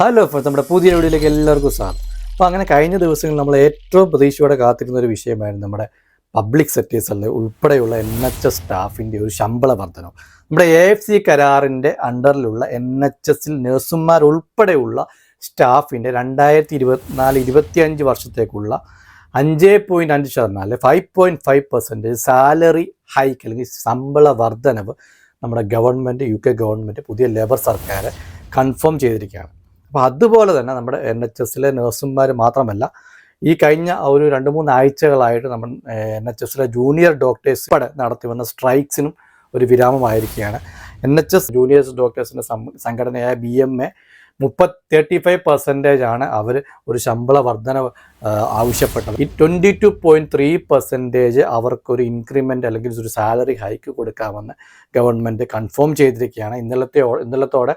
Hello friends, നമ്മുടെ പുതിയ വീഡിയോയിലേക്ക് എല്ലാവർക്കും സ്വാഗതം. അപ്പോൾ അങ്ങനെ കഴിഞ്ഞ ദിവസങ്ങളിൽ നമ്മൾ ഏറ്റവും പ്രതീക്ഷയോടെ കാത്തിരുന്ന ഒരു വിഷയമായിരുന്നു നമ്മുടെ പബ്ലിക് സെക്ടേഴ്സിൽ ഉൾപ്പെടെയുള്ള NHS സ്റ്റാഫിൻ്റെ ഒരു ശമ്പള വർധനം. നമ്മുടെ AFC കരാറിൻ്റെ അണ്ടറിലുള്ള NHSൽ നഴ്സുമാർ ഉൾപ്പെടെയുള്ള സ്റ്റാഫിൻ്റെ 2024-25 വർഷത്തേക്കുള്ള 5.5% അല്ലെ 5.5% സാലറി ഹൈക്ക് അല്ലെങ്കിൽ ശമ്പള വർധനവ് നമ്മുടെ UK ഗവൺമെൻറ് പുതിയ ലേബർ സർക്കാർ കൺഫേം ചെയ്തിരിക്കുകയാണ്. അപ്പോൾ അതുപോലെ തന്നെ നമ്മുടെ NHSലെ നഴ്സുമാർ മാത്രമല്ല, ഈ കഴിഞ്ഞ ഒരു 2-3 ആഴ്ചകളായിട്ട് നമ്മൾ NHSലെ ജൂനിയർ ഡോക്ടേഴ്സ് നടത്തി വന്ന സ്ട്രൈക്സിനും ഒരു വിരാമമായിരിക്കുകയാണ്. NHS ജൂനിയർ ഡോക്ടേഴ്സിൻ്റെ സംഘടനയായ BMA 35% ആണ് അവർ ഒരു ശമ്പള വർധന ആവശ്യപ്പെട്ടത്. ഈ 22.3% അവർക്കൊരു ഇൻക്രിമെൻ്റ് അല്ലെങ്കിൽ ഒരു സാലറി ഹൈക്ക് കൊടുക്കാമെന്ന് ഗവൺമെൻറ് കൺഫേം ചെയ്തിരിക്കുകയാണ്. ഇന്നലത്തോടെ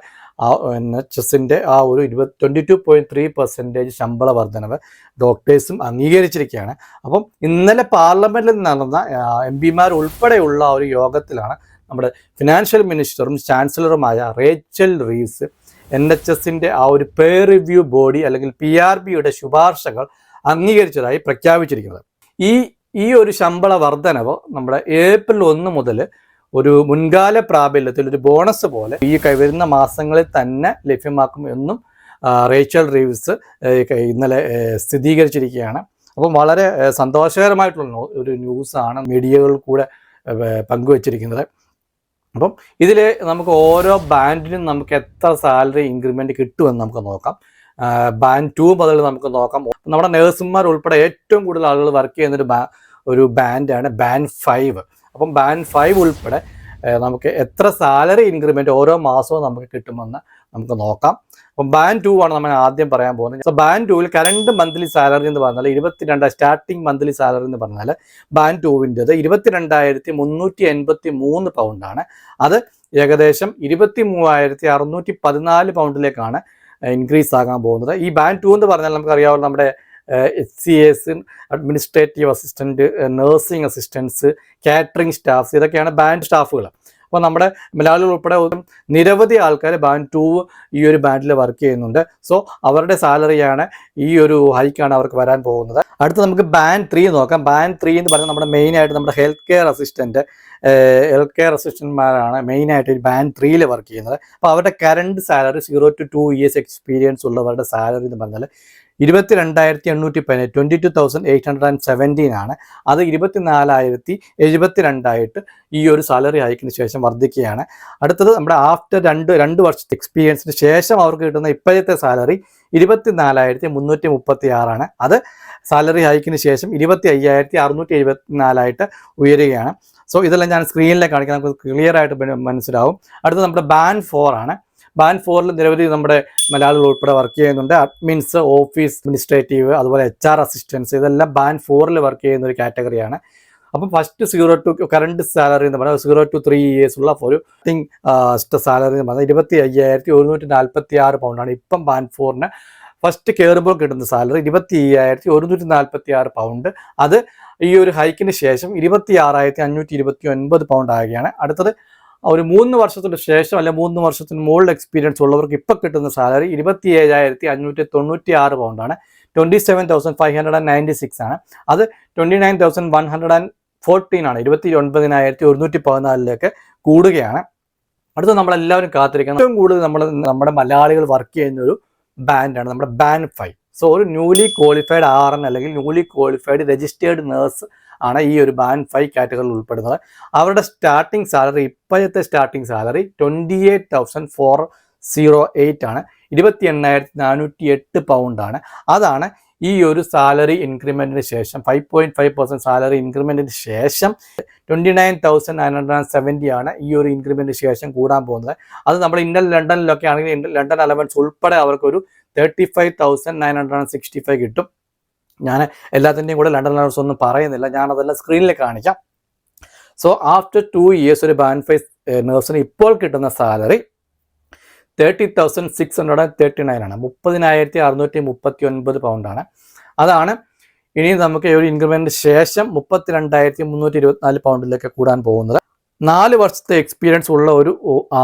NHSൻ്റെ ആ ഒരു 22.3% ശമ്പള വർധനവ് ഡോക്ടേഴ്സും അംഗീകരിച്ചിരിക്കുകയാണ്. അപ്പം ഇന്നലെ പാർലമെൻറ്റിൽ നടന്ന MP ഉൾപ്പെടെയുള്ള ഒരു യോഗത്തിലാണ് നമ്മുടെ ഫിനാൻഷ്യൽ മിനിസ്റ്ററും ചാൻസലറുമായ റേച്ചൽ റീവ്സ് NHSൻ്റെ ആ ഒരു പെയർ റിവ്യൂ ബോഡി അല്ലെങ്കിൽ PRBയുടെ ശുപാർശകൾ അംഗീകരിച്ചതായി പ്രഖ്യാപിച്ചിരിക്കുന്നത്. ഈ ഒരു ശമ്പള വർധനവ് നമ്മുടെ ഏപ്രിൽ 1 മുതൽ ഒരു മുൻകാല പ്രാബല്യത്തിൽ ഒരു ബോണസ് പോലെ ഈ വരുന്ന മാസങ്ങളിൽ തന്നെ ലഭ്യമാക്കും എന്നും റേച്ചൽ റീവ്സ് ഇന്നലെ സ്ഥിരീകരിച്ചിരിക്കുകയാണ്. അപ്പം വളരെ സന്തോഷകരമായിട്ടുള്ള ഒരു ന്യൂസാണ് മീഡിയകൾ കൂടെ പങ്കുവച്ചിരിക്കുന്നത്. അപ്പം ഇതിൽ നമുക്ക് ഓരോ ബാൻഡിനും നമുക്ക് എത്ര സാലറി ഇൻക്രിമെൻറ്റ് കിട്ടുമെന്ന് നമുക്ക് നോക്കാം. ബാൻഡ് 2 മുതൽ നമുക്ക് നോക്കാം. നമ്മുടെ നേഴ്സുമാർ ഉൾപ്പെടെ ഏറ്റവും കൂടുതൽ ആളുകൾ വർക്ക് ചെയ്യുന്നൊരു ഒരു ബാൻഡാണ് ബാൻഡ് 5. അപ്പം ബാൻഡ് 5 ഉൾപ്പെടെ നമുക്ക് എത്ര സാലറി ഇൻക്രിമെൻറ്റ് ഓരോ മാസവും നമുക്ക് കിട്ടുമെന്ന് നമുക്ക് നോക്കാം. അപ്പം ബാൻഡ് 2 ആണ് നമ്മൾ ആദ്യം പറയാൻ പോകുന്നത്. സോ ബാൻഡ് 2ൽ കറണ്ട് മന്ത്ലി സാലറി എന്ന് പറഞ്ഞാൽ 22 സ്റ്റാർട്ടിംഗ് മന്ത്ലി സാലറി എന്ന് പറഞ്ഞാൽ ബാൻഡ് 2വിൻ്റെത് 22,383 പൗണ്ടാണ്. അത് ഏകദേശം 23,614 പൗണ്ടിലേക്കാണ് ഇൻക്രീസ് ആകാൻ പോകുന്നത്. ഈ ബാൻഡ് 2 എന്ന് പറഞ്ഞാൽ നമുക്കറിയാവുന്ന നമ്മുടെ HCAs, administrative assistant, nursing assistance, catering staffs, ഇതൊക്കെയാണ് ബാൻഡ് സ്റ്റാഫുകൾ. അപ്പോൾ നമ്മുടെ മലയാളികൾ ഉൾപ്പെടെ നിരവധി ആൾക്കാർ ബാൻഡ് 2 ഈ ഒരു ബാൻഡിൽ വർക്ക് ചെയ്യുന്നുണ്ട്. സോ അവരുടെ സാലറിയാണ് ഈ ഒരു ഹൈക്കാണ് അവർക്ക് വരാൻ പോകുന്നത്. അടുത്ത് നമുക്ക് ബാൻഡ് 3 നോക്കാം. ബാൻഡ് 3 എന്ന് പറഞ്ഞാൽ നമ്മുടെ മെയിനായിട്ട് നമ്മുടെ ഹെൽത്ത് കെയർ അസിസ്റ്റന്റ്മാരാണ് മെയിനായിട്ട് ഈ ബാൻഡ് 3ൽ വർക്ക് ചെയ്യുന്നത്. അപ്പോൾ അവരുടെ current salary 0 to 2 years experience ഉള്ളവരുടെ സാലറി എന്ന് പറഞ്ഞാൽ 22,817 22,817 ആണ്. അത് 24,072 ഈ ഒരു സാലറി ഹൈക്കിന് ശേഷം വർദ്ധിക്കുകയാണ്. അടുത്തത് നമ്മുടെ ആഫ്റ്റർ രണ്ട് വർഷത്തെ എക്സ്പീരിയൻസിന് ശേഷം അവർക്ക് കിട്ടുന്ന ഇപ്പോഴത്തെ സാലറി 24,336 അത് സാലറി ഹൈക്കിന് ശേഷം 25,674 ഉയരുകയാണ്. സോ ഇതെല്ലാം ഞാൻ സ്ക്രീനിൽ കാണിക്കാൻ നമുക്ക് ക്ലിയർ ആയിട്ട് മനസ്സിലാവും. അടുത്തത് നമ്മുടെ ബാൻഡ് 4 ആണ്. ബാൻഡ് 4ൽ നിരവധി നമ്മുടെ മലയാളികൾ ഉൾപ്പെടെ വർക്ക് ചെയ്യുന്നുണ്ട്. അഡ്മിൻസ്, ഓഫീസ് അഡ്മിനിസ്ട്രേറ്റീവ്, അതുപോലെ HR അസിസ്റ്റൻസ്, ഇതെല്ലാം ബാൻഡ് 4ൽ വർക്ക് ചെയ്യുന്ന ഒരു കാറ്റഗറിയാണ്. അപ്പം ഫസ്റ്റ് 0 to കറണ്ട് സാലറി എന്ന് പറഞ്ഞാൽ 0 to 3 years ഉള്ള ഒരു സാലറി എന്ന് പറഞ്ഞാൽ 25,146 പൗണ്ടാണ്. ഇപ്പം ബാൻഡ് 4ന് ഫസ്റ്റ് കയറുമ്പോൾ കിട്ടുന്ന സാലറി 25,146 പൗണ്ട്. അത് ഈ ഒരു ഹൈക്കിന് ശേഷം 26,529 പൗണ്ട് ആകുകയാണ്. അടുത്തത് ഒരു 3 വർഷത്തിന് ശേഷം അല്ലെ 3 വർഷത്തിന് മുകളിൽ എക്സ്പീരിയൻസ് ഉള്ളവർക്ക് ഇപ്പം കിട്ടുന്ന സാലറി 27,596 പൗണ്ടാണ്. 27,596 ആണ്. അത് 29,114 ആണ്. 29,114 കൂടുകയാണ്. അടുത്ത നമ്മളെല്ലാവരും കാത്തിരിക്കണം. ഏറ്റവും കൂടുതൽ നമ്മുടെ മലയാളികൾ വർക്ക് ചെയ്യുന്ന ഒരു ബാൻഡാണ് നമ്മുടെ ബാൻഡ് 5. സോ ഒരു ന്യൂലി ക്വാളിഫൈഡ് RN അല്ലെങ്കിൽ ന്യൂലി ക്വാളിഫൈഡ് രജിസ്റ്റേർഡ് നേഴ്സ് ആണ് ഈ ഒരു ബാൻഡ് 5 കാറ്റഗറിയിൽ ഉൾപ്പെടുന്നത്. അവരുടെ സ്റ്റാർട്ടിംഗ് സാലറി ഇപ്പോഴത്തെ സ്റ്റാർട്ടിംഗ് സാലറി 28,408 ആണ്. 28,408 പൗണ്ടാണ്. അതാണ് ഈ ഒരു സാലറി ഇൻക്രിമെൻറ്റിന് ശേഷം 5.5% സാലറി ഇൻക്രിമെൻറ്റിന് ശേഷം 29,970 ആണ് ഈ ഒരു ഇൻക്രിമെൻറ്റിന് ശേഷം കൂടാൻ പോകുന്നത്. അത് നമ്മൾ ലണ്ടനിലൊക്കെ ആണെങ്കിൽ ലണ്ടൻ അലവൻസ് ഉൾപ്പെടെ അവർക്കൊരു 35,965 കിട്ടും. ഞാൻ എല്ലാത്തിൻ്റെയും കൂടെ ലണ്ടൻ അലവൻസ് ഒന്നും പറയുന്നില്ല, ഞാനതെല്ലാം സ്ക്രീനിൽ കാണിക്കാം. സോ ആഫ്റ്റർ 2 years ഒരു ബാൻഡ് 5 നേഴ്സിന് ഇപ്പോൾ കിട്ടുന്ന സാലറി 30,639 ആണ്. 30,639 പൗണ്ടാണ്. അതാണ് ഇനി നമുക്ക് ഒരു ഇൻക്രിമെൻറ്റിന് ശേഷം 32,324 പൗണ്ടിലേക്ക് കൂടാൻ പോകുന്നത്. 4 വർഷത്തെ എക്സ്പീരിയൻസ് ഉള്ള ഒരു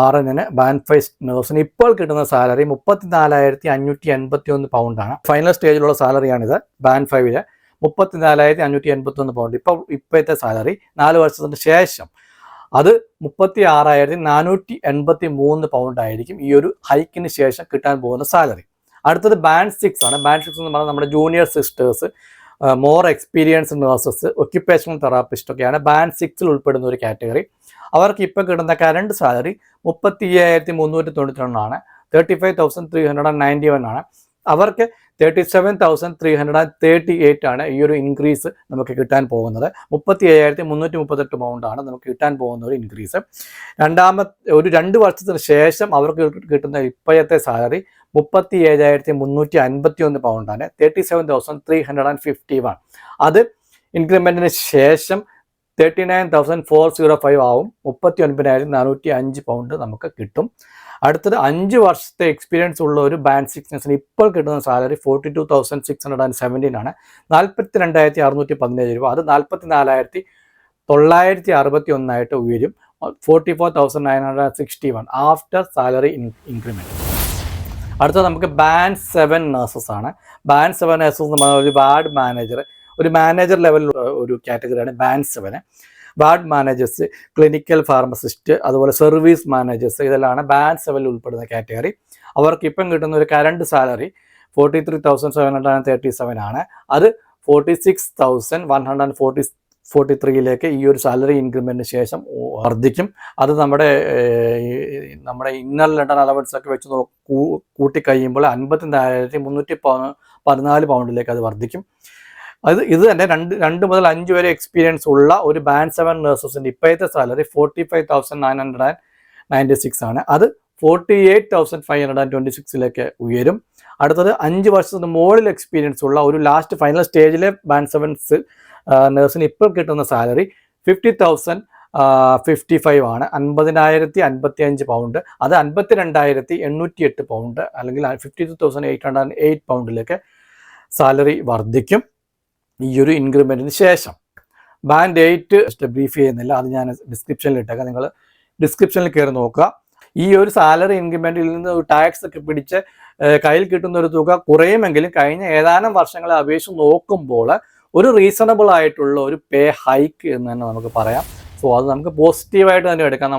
RNന് ബാൻഡ് 5 നഴ്സിന് ഇപ്പോൾ കിട്ടുന്ന സാലറി 34,581 പൗണ്ടാണ്. ഫൈനൽ സ്റ്റേജിലുള്ള സാലറിയാണിത്. ബാൻഡ് 5ല് 34,581 പൗണ്ട്. ഇപ്പോഴത്തെ സാലറി 4 വർഷത്തിന് ശേഷം അത് 36,483 പൗണ്ട് ആയിരിക്കും ഈ ഒരു ഹൈക്കിന് ശേഷം കിട്ടാൻ പോകുന്ന സാലറി. അടുത്തത് ബാൻഡ് 6 ആണ്. ബാൻഡ് 6 എന്ന് പറഞ്ഞാൽ നമ്മുടെ junior sisters, more experience nurses, occupational therapist ഒക്കെയാണ് ബാൻഡ് 6ൽ ഉൾപ്പെടുന്ന ഒരു കാറ്റഗറി. അവർക്ക് ഇപ്പോൾ കിട്ടുന്ന കറണ്ട് സാലറി 35,392 ആണ്. 35,391 ആണ്. അവർക്ക് 37,338 ആണ് ഈ ഒരു ഇൻക്രീസ് നമുക്ക് കിട്ടാൻ പോകുന്നത്. 37,338 പൗണ്ടാണ് നമുക്ക് കിട്ടാൻ പോകുന്ന ഒരു ഇൻക്രീസ്. ഒരു 2 വർഷത്തിന് ശേഷം അവർക്ക് കിട്ടുന്ന ഇപ്പോഴത്തെ സാലറി 37,351 പൗണ്ടാണ്. 37,351. അത് ഇൻക്രിമെൻറ്റിന് ശേഷം 39,405 ആവും. 39,405 പൗണ്ട് നമുക്ക് കിട്ടും. അടുത്തത് 5 വർഷത്തെ എക്സ്പീരിയൻസ് ഉള്ള ഒരു ബാൻഡ് 6 നഴ്സിന് ഇപ്പോൾ കിട്ടുന്ന സാലറി 42,617 ആണ്. 42,617 രൂപ. അത് 44,961 ആയിട്ട് ഉയരും. 44,961 ആഫ്റ്റർ സാലറി ഇൻക്രിമെൻറ്റ്. അടുത്തത് നമുക്ക് ബാൻഡ് 7 നഴ്സസ് ആണ്. ബാൻഡ് 7 നഴ്സസ് എന്ന് പറഞ്ഞാൽ ഒരു വാർഡ് മാനേജർ, ഒരു മാനേജർ ലെവലിലുള്ള ഒരു കാറ്റഗറിയാണ് band 7. Ward managers, clinical pharmacist, അതുപോലെ സർവീസ് മാനേജേഴ്സ്, ഇതെല്ലാം ബാൻഡ് 7ൽ ഉൾപ്പെടുന്ന കാറ്റഗറി. അവർക്ക് ഇപ്പം കിട്ടുന്ന ഒരു കറണ്ട് സാലറി 43,737 ആണ്. അത് 46,143 ഈ ഒരു സാലറി ഇൻക്രിമെൻറ്റിന് ശേഷം വർദ്ധിക്കും. അത് നമ്മുടെ ഇന്നർ ലണ്ടൻ അലവൻസ് ഒക്കെ വെച്ച് കൂട്ടിക്കഴിയുമ്പോൾ 54,314 പൗണ്ടിലേക്ക് അത് വർദ്ധിക്കും. ഇത് തന്നെ 2 മുതൽ 5 വരെ എക്സ്പീരിയൻസ് ഉള്ള ഒരു ബാൻഡ് 7 നഴ്സസിൻ്റെ ഇപ്പോഴത്തെ സാലറി 45,996 ആണ്. അത് 48,526 ഉയരും. അടുത്തത് 5 വർഷത്തിന് മുകളിൽ എക്സ്പീരിയൻസ് ഉള്ള ഒരു ലാസ്റ്റ് ഫൈനൽ സ്റ്റേജിലെ ബാൻഡ് 7 നഴ്സിന് ഇപ്പോൾ കിട്ടുന്ന സാലറി 50,055 ആണ്. 50,055 പൗണ്ട്. അത് 52,808 പൗണ്ട് അല്ലെങ്കിൽ 52,808 പൗണ്ടിലേക്ക് സാലറി വർദ്ധിക്കും ഈ ഒരു ഇൻക്രിമെൻറ്റിന് ശേഷം. ബാൻഡ് 8 ബ്രീഫ് ചെയ്യുന്നില്ല, അത് ഞാൻ ഡിസ്ക്രിപ്ഷനിൽ ഇട്ടേക്കാം. നിങ്ങൾ ഡിസ്ക്രിപ്ഷനിൽ കയറി നോക്കുക. ഈ ഒരു സാലറി ഇൻക്രിമെൻറ്റിൽ നിന്ന് ടാക്സ് ഒക്കെ പിടിച്ച് കയ്യിൽ കിട്ടുന്ന ഒരു തുക കുറയുമെങ്കിലും കഴിഞ്ഞ ഏതാനും വർഷങ്ങളെ അപേക്ഷിച്ച് നോക്കുമ്പോൾ ഒരു റീസണബിൾ ആയിട്ടുള്ള ഒരു പേ ഹൈക്ക് എന്ന് തന്നെ നമുക്ക് പറയാം. സോ അത് നമുക്ക് പോസിറ്റീവായിട്ട് തന്നെ എടുക്കാം.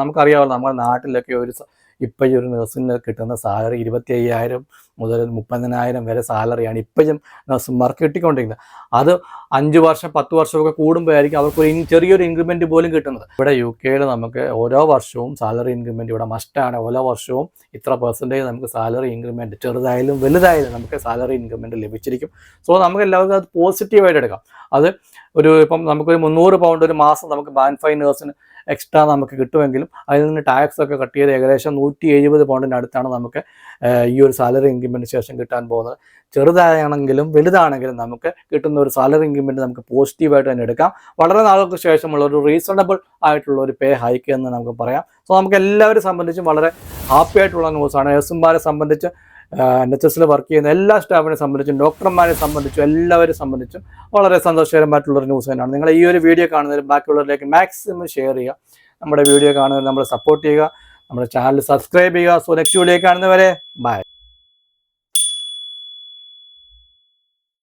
നമുക്കറിയാമല്ലോ, നമ്മുടെ നാട്ടിലൊക്കെ ഇപ്പോൾ ഈ ഒരു നഴ്സിന് കിട്ടുന്ന സാലറി 25,000 മുതൽ 30,000 വരെ സാലറിയാണ് ഇപ്പോഴും നഴ്സുമാർക്ക് കിട്ടിക്കൊണ്ടിരിക്കുന്നത്. അത് 5 വർഷം 10 വർഷമൊക്കെ കൂടുമ്പോഴായിരിക്കും അവർക്ക് ചെറിയൊരു ഇൻക്രിമെൻറ്റ് പോലും കിട്ടുന്നത്. ഇവിടെ UK-യിൽ നമുക്ക് ഓരോ വർഷവും സാലറി ഇൻക്രിമെൻറ്റ് ഇവിടെ മസ്റ്റാണ്. ഓരോ വർഷവും ഇത്ര പെർസെൻറ്റേജ് നമുക്ക് സാലറി ഇൻക്രിമെൻറ്റ്, ചെറുതായാലും വലുതായാലും നമുക്ക് സാലറി ഇൻക്രിമെൻറ്റ് ലഭിച്ചിരിക്കും. സോ നമുക്ക് എല്ലാവർക്കും അത് പോസിറ്റീവായിട്ട് എടുക്കാം. അത് ഇപ്പം നമുക്കൊരു 300 പൗണ്ട് ഒരു മാസം നമുക്ക് ബാൻഡ് 5 നഴ്സിന് എക്സ്ട്രാ നമുക്ക് കിട്ടുമെങ്കിലും അതിൽ നിന്ന് ടാക്സ് ഒക്കെ കട്ട് ചെയ്ത് ഏകദേശം 170 പൗണ്ടിന് അടുത്താണ് നമുക്ക് ഈ ഒരു സാലറി ഇൻക്രിമെൻറ്റിന് ശേഷം കിട്ടാൻ പോകുന്നത്. ചെറുതാണെങ്കിലും വലുതാണെങ്കിലും നമുക്ക് കിട്ടുന്ന ഒരു സാലറി ഇൻക്രിമെൻറ്റ് നമുക്ക് പോസിറ്റീവായിട്ട് തന്നെ എടുക്കാം. വളരെ നാളുകൾക്ക് ശേഷമുള്ള ഒരു റീസണബിൾ ആയിട്ടുള്ള ഒരു പേ ഹൈക്ക് എന്ന് നമുക്ക് പറയാം. സോ നമുക്ക് എല്ലാവരും സംബന്ധിച്ചും വളരെ ഹാപ്പി ആയിട്ടുള്ള ന്യൂസാണ്. നഴ്സുമാരെ സംബന്ധിച്ച്, NHS വർക്ക് ചെയ്യുന്ന എല്ലാ സ്റ്റാഫിനെ സംബന്ധിച്ചും, ഡോക്ടർമാരെ സംബന്ധിച്ചും, എല്ലാവരും സംബന്ധിച്ചും വളരെ സന്തോഷകരമായിട്ടുള്ളൊരു ന്യൂസ് തന്നെയാണ്. നിങ്ങൾ ഈ ഒരു വീഡിയോ കാണുന്നതിൽ ബാക്കിയുള്ളവരിലേക്ക് മാക്സിമം ഷെയർ ചെയ്യുക. നമ്മുടെ വീഡിയോ കാണുന്നതിൽ നമ്മളെ സപ്പോർട്ട് ചെയ്യുക. നമ്മുടെ ചാനൽ സബ്സ്ക്രൈബ് ചെയ്യുക. സോ നെക്സ്റ്റ് വീഡിയോ കാണുന്നവരെ ബൈ.